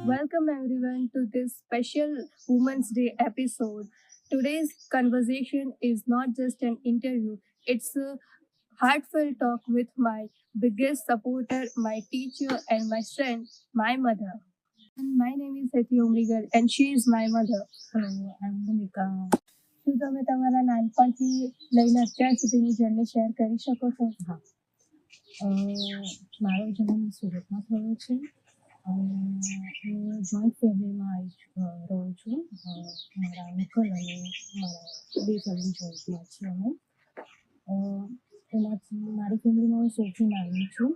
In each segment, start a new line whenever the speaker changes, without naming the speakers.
Welcome everyone to this special Women's Day episode. Today's conversation is not just an interview, it's a heartfelt talk with my biggest supporter, my teacher, and my friend, my mother. And my name is Seti Omrigal, and she is my mother. Hello, I'm Bhumika. શું તમે તમારા નાનપણથી લઈને અત્યાર સુધીની journey share કરી શકો છો? હા, મારો જન્મ સુરતમાં થયો છે અને હું જોઈન્ટ ફેમિલીમાં રહું છું. મારા અંકલ અને મારા બે ફેમિલી જોઈન્ટમાં છે અમે. એમાંથી મારી ફેમિલીમાં હું સૌથી નાની છું.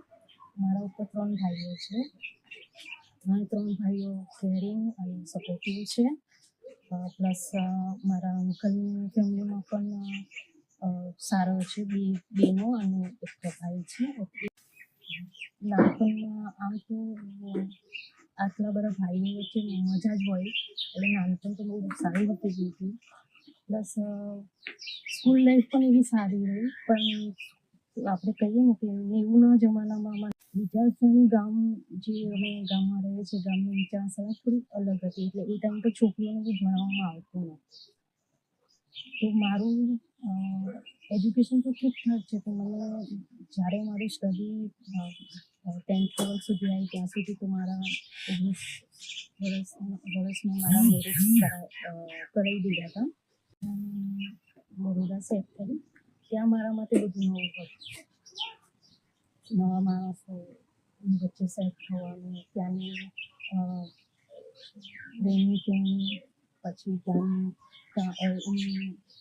મારા ઉપર 3 ભાઈઓ છે. મારા 3 ભાઈઓ કેરિંગ અને સપોર્ટિવ છે. પ્લસ મારા અંકલની ફેમિલીમાં પણ સારો છે. બેનો અને એક ભાઈ છે. નાનપણમાં આમ તો આટલા બધા ભાઈઓ વચ્ચે મજા જ હોય, એટલે નાનપણ તો બહુ સારી રીતે ગયું. પ્લસ સ્કૂલ લાઈફ પણ એવી સારી રહી, પણ આપણે કહીએ ને કે 90ના જમાનામાં વિચારસરણી જે અમે ગામમાં રહીએ છીએ, ગામની વિચારસરણી થોડી અલગ હતી. એટલે એ ટાઈમ તો છોકરીઓને બી ભણાવવામાં આવતું નથી. તો મારું એજ્યુકેશન તો ઠીકઠાક છે. તો મને જ્યારે મારી સ્ટડી 10th લેવલ સુધી આવી ત્યાં સુધી તો મારા 19 વર્ષમાં મારા મેરેજ કરાવી દીધા હતા. બરોડા સેટ કરી ત્યાં મારા માટે બધું નવું હતું. નવા માણસો વચ્ચે સેટ થવાનું, ત્યાંની રહેણી કહેણી, પછી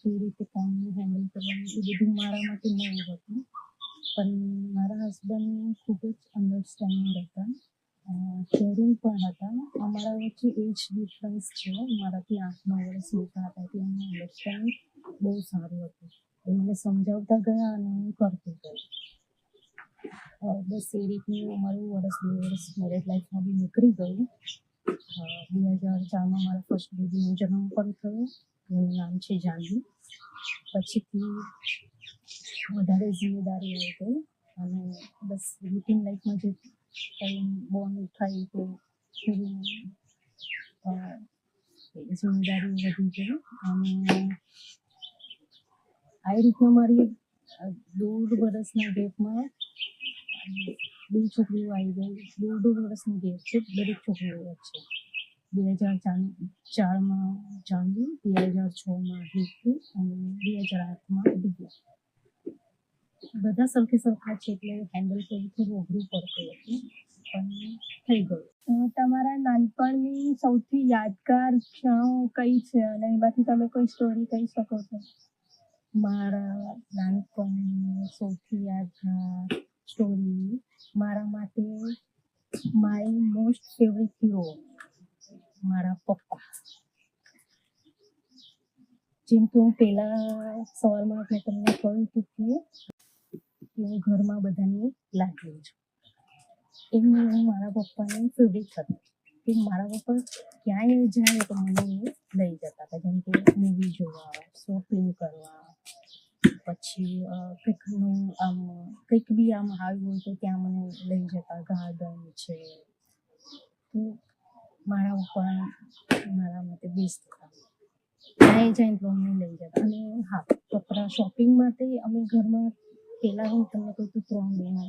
કેવી રીતે કામનું હેન્ડલ કરવાનું, એ બધું મારા માટે નવું હતું. પણ મારા હસબન્ડ ખૂબ જ અન્ડરસ્ટેન્ડિંગ હતા, કેરિંગ પણ હતા. અમારા વચ્ચે એજ ડિફરન્સ છે. મારાથી 8-9 વર્ષ મોટા હતા, એટલે એનું અન્ડરસ્ટેન્ડિંગ બહુ સારું હતું. એ મને સમજાવતા ગયા અને હું કરતી ગઈ. બસ એ રીતનું અમારું 1-2 વર્ષ મેરેજ લાઈફમાં બી નીકળી ગયું. 2004માં મારા ફર્સ્ટ બેબીનો જન્મ પણ થયો. એનું નામ છે જાનવી. પછીથી વધારે જિમ્મેદારી આવી ગઈ અને બસ રૂટીન લાઈફમાં જે ટાઈમ બોન્ડ થાય તો જિમ્મેદારી વધી ગઈ. અને આ રીતના મારી 1.5 વર્ષના ગેપમાં 2 છોકરીઓ આવી ગઈ. 1.5 વર્ષની ગેપ છે દરેક છોકરીઓ વચ્ચે. 2004માં જાનવી, 2006માં હિતુ અને 2008માં દિવ્યા. બધા સરખા છે, એટલે હેન્ડલ કરવું થોડું અઘરું પડતું હતું, પણ થઈ ગયું. તમારા નાનપણની સૌથી યાદગાર ક્ષણો કઈ છે અને એમાંથી તમે કોઈ સ્ટોરી કહી શકો છો? મારા નાનપણની સૌથી યાદગાર સ્ટોરી મારા માટે માય મોસ્ટ ફેવરિટ હીરો મારા પપ્પા. જેમ કે હું પહેલા સવારમાં મેં તમને કહ્યું હતું કે હું ઘરમાં બધાની લાગી છું. એમ હું મારા પપ્પાની ફેવરિટ હતી. કે મારા પપ્પા ક્યાંય જાય તો મને લઈ જતા હતા. જેમ કે મૂવી જોવા, શોપિંગ કરવા, પછી કંઈક બી આમ આવ્યું હોય તો ત્યાં મને લઈ જતા. ગાર્ડન છે. તો મારા પપ્પા મારા માટે બેસ્ટ હતા. ક્યાંય જાય તો અમને લઈ જતા. અને હા, કપડા શોપિંગ માટે અમે ઘરમાં પહેલાં હું તમને કહું તો 3 બહેનો,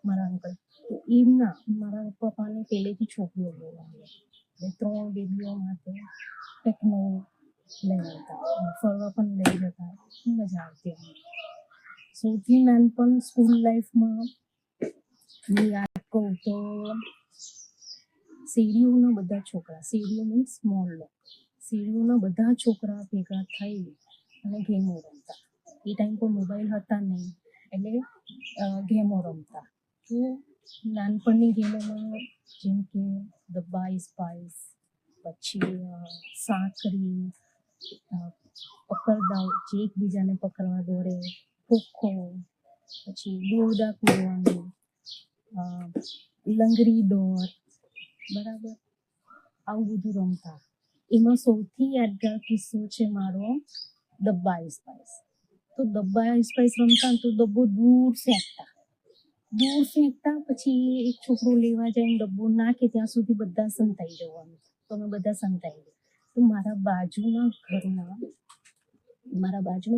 મારા અંકલ. તો એમના મારા પપ્પાને પહેલેથી છોકરીઓ બહુ આવે, એટલે 3 બેબીઓ માટે કંઈક નવું લઈ આવતા, ફરવા પણ લઈ જતા. મજા આવતી. સૌથી નાનપણ સ્કૂલ લાઈફમાં યાદ કહું તો શેરીઓના બધા છોકરા, શેરીઓ મીન્સ મોહલ્લો, શેરીઓના બધા છોકરા ભેગા થઈ અને ગેમો રમતા. એ ટાઈમ પર મોબાઈલ હતા નહીં, એટલે ગેમો રમતા. તો નાનપણની ગેમોમાં જેમ કે ડબ્બા સ્પાઈસ, પછી સાંકરી, પકડદાવ, જે એકબીજાને પકડવા દોડે, ખોખો, પછી દોરડા કૂદવાનું, લંગડી દોડ, બરાબર, આવું બધું રમતા. એમાં સૌથી યાદગાર કિસ્સો છે મારો ડબ્બા સ્પાઈસ. તો ડબ્બા સ્પાઈસ રમતા તો ડબ્બો દૂર ફેંકતા, દૂર ફેંકતા, પછી એક છોકરો લેવા જાય ને ડબ્બો નાખે ત્યાં સુધી બધા સંતાઈ જવાનું. તો અમે બધા સંતાઈ ગયા. તો મારા બાજુમાં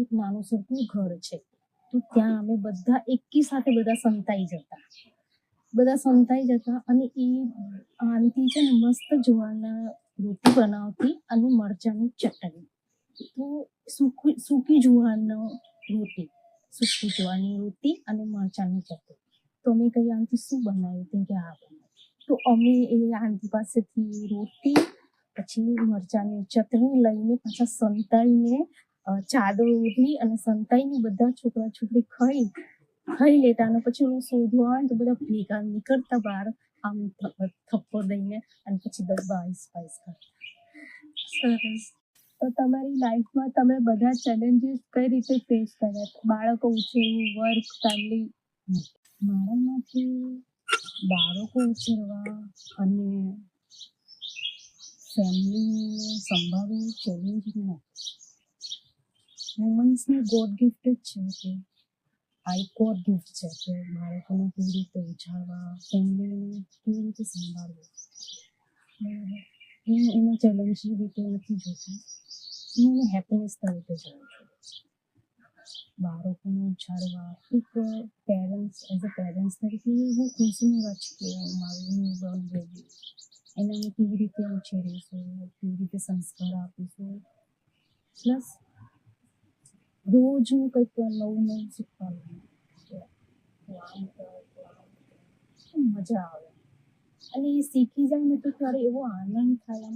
એક નાનું સરખું ઘર છે, તો ત્યાં અમે બધા એકી સાથે બધા સંતાઈ જતા. અને એ આંટી છે ને મસ્ત જુવારના રોટી બનાવતી અને મરચાંની ચટણી. તો સૂકી જુવારની રોટી અને મરચાંની ચટણી. તો અમે કહીએ આંટી શું બનાવ્યું? તેમ કે આ બનાવ્યું. તો અમે એ આંટી પાસેથી રોટી પછી મરચાંની ચટણી લઈને પાછા સંતાઈને ચાદર ઓઢી અને સંતાઈને બધા છોકરા છોકરી ખાઈ લેતા. અને પછી હું શોધવા આવે તો બધા ભેગા નીકળતા બહાર, આમ થપ્પો દઈને, અને પછી ડબ્બા આઈસ કરતા. સરસ. તો તમારી લાઈફમાં તમે બધા ચેલેન્જીસ કઈ રીતે ફેસ કર્યા? બાળકો ઉછેરવું, વર્ક, ફેમિલી. મારામાંથી બાળકો ઉછેરવા અને ફેમિલીને સંભાળવું ચેલેન્જિંગ નથી. વુમન્સની ગોડ ગિફ્ટ જ છે કે ગોડ ગિફ્ટ છે કે બાળકોને કેવી રીતે ઉછાળવા, ફેમિલીને કેવી રીતે સંભાળવું. હું એને ચેલેન્જની રીતે નથી જોતી, હું એને હેપીનેસ તરીકે જોઉં છું. બાળકોને ઉછાળવા એક એઝ અ પેરેન્ટ્સ તરીકે હું ખુશીની વાત છે કે મારું ન્યૂબોર્ન બેબી, એને અમે કેવી રીતે ઉછેરીશું, કેવી રીતે સંસ્કાર આપીશું. પ્લસ રોજ હું કંઈક નવું શીખવાનું, મજા આવે. અને એ શીખી જાય ને તો ત્યારે એવો આનંદ થાય.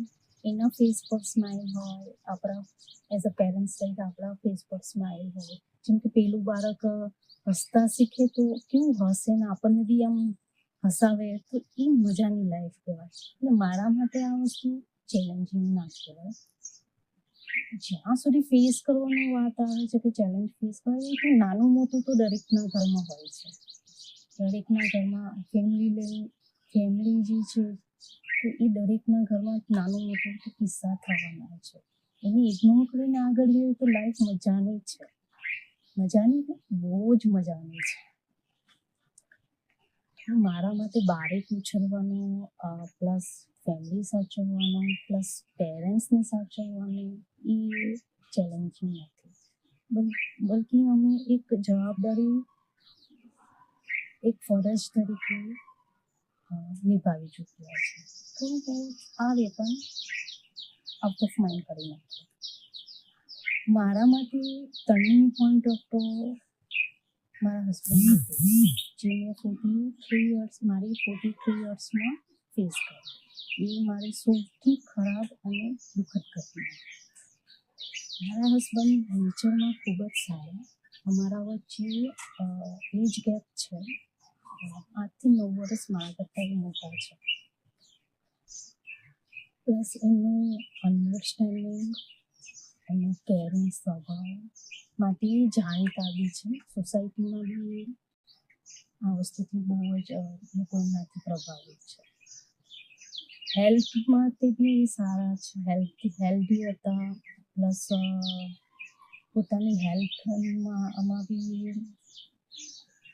એના ફેસ પર સ્માઇલ હોય, આપણા એઝ અ પેરેન્ટ્સ તરીકે આપણા ફેસ પર સ્માઇલ હોય. જેમ કે પેલું બાળક હસતા શીખે તો કેવું હસે ને આપણને બી આમ હસાવે, તો એ મજાની લાઈફ કહેવાય. એટલે મારા માટે આ વસ્તુ ચેલેન્જિંગ ના કહેવાય. જ્યાં સુધી ફેસ કરવાની વાત આવે છે કે ચેલેન્જ ફેસ કરવી, તો નાનું મોટું તો દરેકના ઘરમાં હોય છે. દરેકના ઘરમાં ફેમિલી જે છે, તો એ દરેકના ઘરમાં નાનું મોટું તો કિસ્સા થવાના છે. એને ઇગ્નોર કરીને આગળ જઈએ તો લાઈફ મજાની છે. બહુ જ મજાની છે. મારા માટે બાળક ઉછેરવાનું, પ્લસ ફેમિલી સાચવવાનું, પ્લસ પેરેન્ટ્સને સાચવવાનું, એ ચેલેન્જિંગ નથી. બલ્કિ અમે એક જવાબદારી, એક ફરજ તરીકે નિભાવી ચૂક્યા છે. થોડું આવે પણ આઉટ ઓફ માઇન્ડ કરી નાખીએ. મારા માટે ટર્નિંગ પોઈન્ટ ઓફ તો મારા હસબન્ડ હતી, જે મેં 43 યર્સમાં ફેસ કર્યું. એ મારી સૌથી ખરાબ અને દુઃખદ ઘટના. મારા હસબન્ડ નેચરમાં ખૂબ જ સારા. અમારા વચ્ચે એજ ગેપ છે, 8 થી 9 વર્ષ મારા કરતાં મોટા છે. પ્લસ એમનું અન્ડરસ્ટેન્ડિંગ અને કેરિંગ સ્વભાવ માટે જાણીતા બી છે. સોસાયટીમાં બી આ વસ્તુથી બહુ જ લોકો એમનાથી પ્રભાવિત છે. હેલ્થમાં તે બી સારા છે, હેલ્ધી હતા. પ્લસ પોતાની હેલ્થમાં બી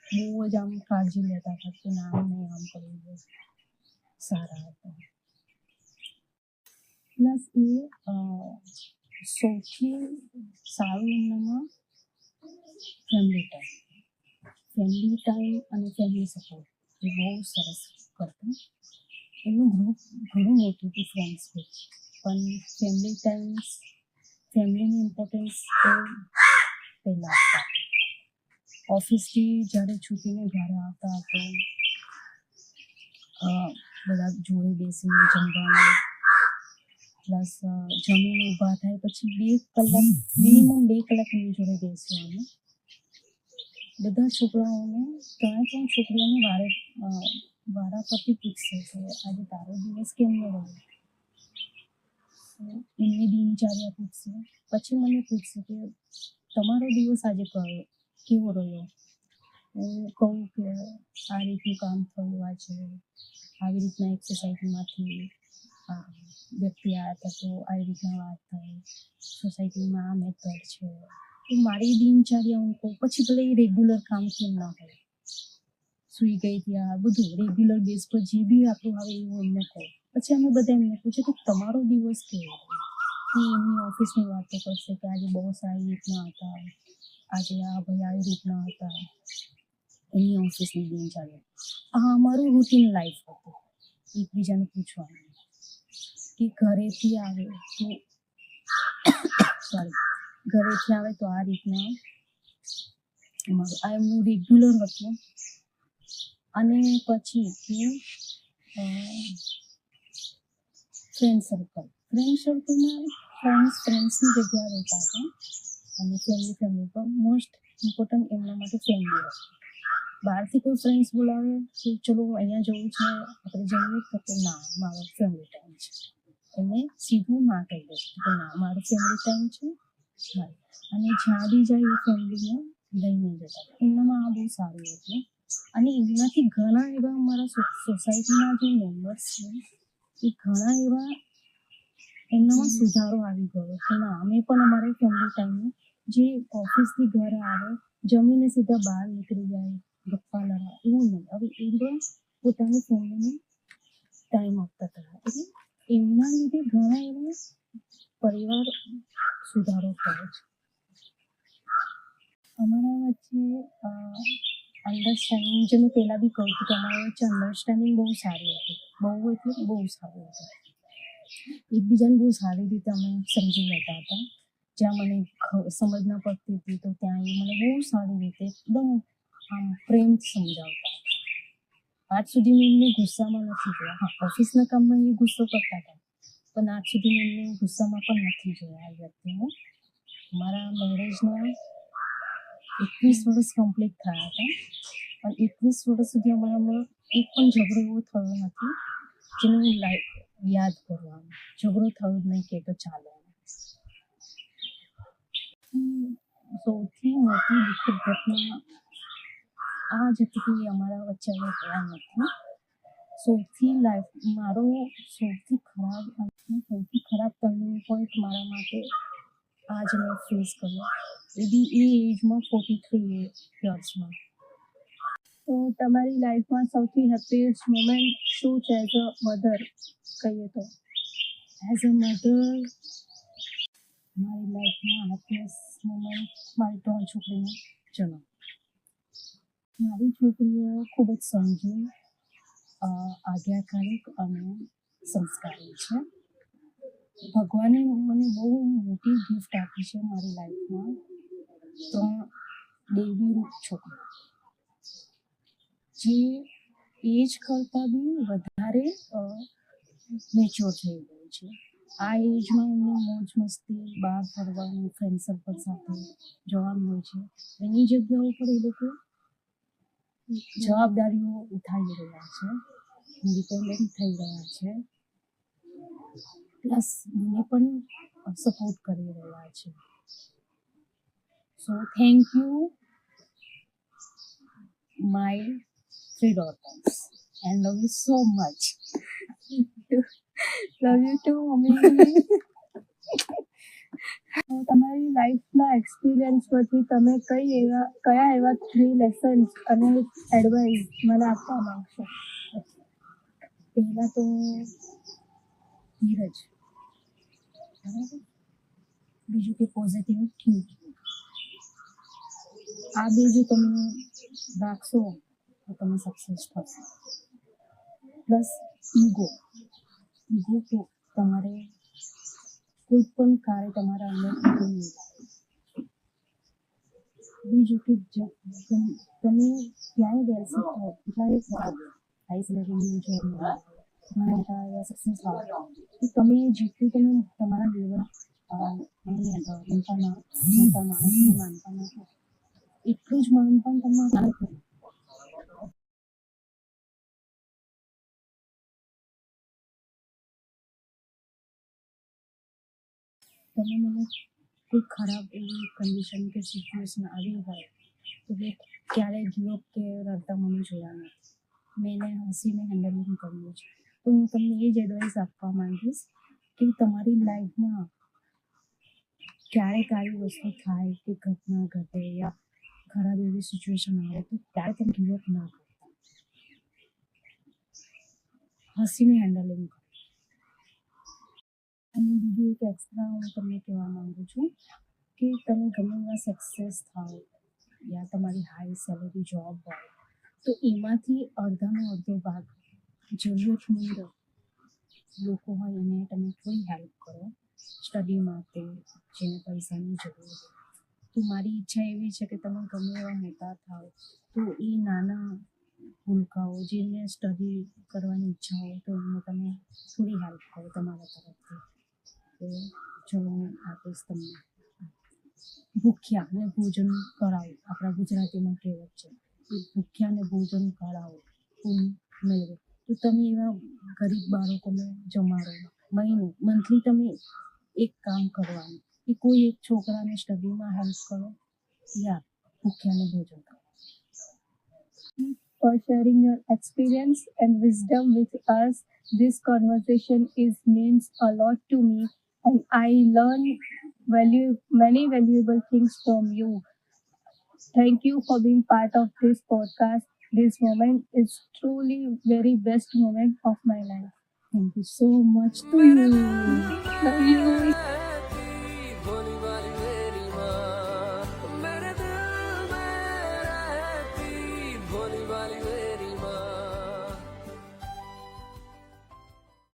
બહુ જ આમ કાળજી લેતા હતા કે ના નહીં આમ કરવું, સારા હતા. પ્લસ એ સૌથી સારું એમનામાં ફેમિલી ટાઈમ અને ફેમિલી સપોર્ટ એ બહુ સરસ કરતા. એનું ગ્રુપ ઘણું મોટું હતું ફ્રેન્ડ્સ ગ્રુપ, પણ ફેમિલીની ઇમ્પોર્ટન્સ એ પહેલાં આપતા. ઓફિસથી જ્યારે છૂટીને ઘરે આવતા તો બધા જોડે બેસીને જમવાનું. પ્લસ જમીને ઊભા થાય પછી 2 કલાક, મિનિમમ 2 કલાક એમની જોડે બેસવાનું. બધા છોકરાઓને 3 છોકરીઓને વારાફરતી પૂછશે કે આજે તારો દિવસ કેમનો રહ્યો. એમની દિનચર્યા પૂછશે. પછી મને પૂછશે કે તમારો દિવસ આજે કેવો રહ્યો. હું કહું કે આ રીતનું કામ થયું, આજે આવી રીતના એક સોસાયટીમાંથી વ્યક્તિ આવ્યા હતા, તો આવી રીતના વાત થઈ, સોસાયટીમાં આ મેથડ છે. તો મારી દિનચર્યા હું કહું, પછી ભલે એ રેગ્યુલર કામ કેમ ના હોય, સૂઈ ગઈ ત્યાં બધું રેગ્યુલર બેઝ પર જે બી આપણું આવે એવું એમને કહું. પછી અમે બધા એમને પૂછે કે તમારો દિવસ કેવો રહ્યો? તો એમની ઓફિસની વાતો કરશે કે આજે બોસ આવી રીતના હતા, આજે આ ભાઈ આવી રીતના હતા, એની ઓફિસની દિનચર્યા. આ અમારું રૂટીન લાઈફ હતું. એકબીજાને પૂછવાનું કે ઘરેથી આવે તો ઘરેથી આવે તો આ રીતના અમારું આ એમનું રેગ્યુલર હતું. અને પછી ફ્રેન્ડ સર્કલમાં ફ્રેન્ડ્સની જગ્યા રહેતા હતા અને ફેમિલી પણ મોસ્ટ ઇમ્પોર્ટન્ટ એમના માટે ફેમિલી હતું. બહારથી કોઈ ફ્રેન્ડ્સ બોલાવે કે ચલો અહીંયા જવું છે આપણે જઈએ તો કે ના મારો ફેમિલી ટાઈમ છે. એને સીધું ના કહી દે કે ના મારો ફેમિલી ટાઈમ છે. હા, અને જ્યાં બી જાય એ ફેમિલીને લઈને જતા. એમનામાં આ બહુ સારું હતું. અને એમનાથી ઘણા એવા અમારા સોસાયટીના જે મેમ્બર્સ છે એ ઘણા એવા એમનામાં સુધારો આવી ગયો કે ના અમે પણ અમારા ફેમિલી ટાઈમે જે ઓફિસથી ઘરે આવે જમીને સીધા બહાર નીકળી જાય ગપ્પા લડા એવું નહીં. હવે એ પણ પોતાની ફેમિલીને ટાઈમ આપતા હતા. એટલે એમના લીધે ઘણા એવા પરિવાર સુધારો થયો છે. અમારા વચ્ચે અન્ડરસ્ટેન્ડિંગ જે મેં પહેલાં બી કહ્યું હતું કે અમારા વચ્ચે અન્ડરસ્ટેન્ડિંગ બહુ સારી હતી. બહુ એટલે બહુ સારું હતું. એકબીજાને બહુ સારી રીતે અમે સમજી લેતા હતા. જ્યાં મને સમજ ના પડતી હતી તો ત્યાં એ મને બહુ સારી રીતે એકદમ આમ પ્રેમથી સમજાવતા હતા. આજ સુધી મેં એમને ગુસ્સામાં નથી જોયા. હા, ઓફિસના કામમાં એ ગુસ્સો કરતા હતા પણ આજ સુધી મેં એમને ગુસ્સામાં પણ નથી જોયા. આ વ્યક્તિને મારા મેરેજના 21 વર્ષ કમ્પ્લીટ થયા હતા પણ 21 વર્ષ સુધી અમારામાં એક પણ ઝઘડો એવો થયો નથી જેને હું યાદ કરું. ઝઘડો થયો જ નહીં કે તો ચાલે. સૌથી મોટી દુઃખદ ઘટના આ જ હતી કે અમારા વચ્ચે હવે ગયા નથી. મારો સૌથી ખરાબ ટર્નિંગ પોઈન્ટ મારા માટે આજ મેં ફેસ કર્યો એ બી એ એજમાં 43 યર્સમાં. તો તમારી લાઈફમાં સૌથી હેપીએસ્ટ મોમેન્ટ શું છે એઝ અ મધર કહીએ તો? એઝ અ મધર મારી લાઈફમાં હેપીએસ્ટ મોમેન્ટ મારી 3 છોકરીનો જન્મ. મારી છોકરીઓ ખૂબ જ સમજુ, આજ્ઞાકારી અને સંસ્કારી છે. ભગવાને મને બહુ મોટી ગિફ્ટ આપી છે મારી લાઈફમાં. 3 દેવી રૂપ છોકરીઓ જે એજ કરતાં બી વધારે મેચ્યોર થઈ ગઈ છે. આ એજમાં એમને મોજ મસ્તી બહાર ફરવાનું ફ્રેન્ડ સર્કલ સાથે જવાનું હોય છે. એની જગ્યાઓ પર એ લોકો જવાબદારીઓ ઉઠાવી રહ્યા છે, ઇન્ડિપેન્ડન્ટ થઈ રહ્યા છે, પ્લસ મને પણ સપોર્ટ કરી રહ્યા છે. So thank you my 3 daughters and love you so much. Love you too mummy. તમારી લાઈફના એક્સપિરિયન્સ પરથી તમે કયા એવા 3 લેસન્સ અને એડવાઇસ મને આપવા માંગશો? પહેલાં તો ધીરજ, બરાબર. બીજું કે પોઝિટિવ થિંકિંગ. આ બે જો તમે રાખશો તો તમે સક્સેસ થશો. પ્લસ ઈગો તો તમારે કોઈ પણ કાર્ય તમારા અંદરથી નહીં લાવે. બીજું કે તમે ક્યાંય બેસી થાઓ એટલા એક હાઈ સેલેરી જોબ ઘણા મોટા એવા સક્સેસ આવે તો તમે જેટલું તમે તમારા લેવલ મોટા માણસને માનતા નથી એટલું જ માનપાન તમારે તમે મને કોઈ ખરાબ એવી કન્ડિશન કે સિચ્યુએશન આવી હોય તો મેં ક્યારેય ગિવઅપ કે રડતા મને જોયા નથી. મેં એને હસીને હેન્ડલિંગ કર્યું છે. તો હું તમને એ જ એડવાઇસ આપવા માંગીશ કે તમારી લાઈફમાં ક્યારેક આવી વસ્તુ થાય કે ઘટના ઘટે યા ખરાબ એવી સિચ્યુએશન આવે તો ત્યારે તમે ગિવઅપ ના કરતા. હસીને હેન્ડલિંગ કરો. અને બીજું એક એક્સ્ટ્રા હું તમને કહેવા માંગુ છું કે તમે ગમે એવા સક્સેસ થાઓ યા તમારી હાઈ સેલેરી જોબ હોય તો એમાંથી અડધાનો અડધો ભાગ જરૂરતમંદ લોકો હોય એને તમે થોડી હેલ્પ કરો સ્ટડી માટે, જેને પૈસાની જરૂર હોય. તો મારી ઈચ્છા એવી છે કે તમે ગમે એવા મોટા થાઓ તો એ નાના ભૂલકાઓ જેને સ્ટડી કરવાની ઈચ્છા હોય તો એમને તમે થોડી હેલ્પ કરો તમારા તરફથી. તો ચલો હું આપીશ તમને. ભૂખ્યાને ભોજન કરાવો, આપણા ગુજરાતીમાં કહેવત છે કે ભૂખ્યાને ભોજન કરાવો પૂન મેળવો. તો તમે એવા ગરીબ બાળકોને જમાડો. મંથલી તમે એક કામ કરવાનું કે કોઈ એક છોકરાને સ્ટડીમાં હેલ્પ કરો યા ભૂખ્યાને ભોજન કરો. For sharing your experience and wisdom with us. This conversation means a lot to me, and I learn many valuable things from you. Thank you for being part of this podcast. This moment is truly very best moment of my life. Thank you so much to you. Love you.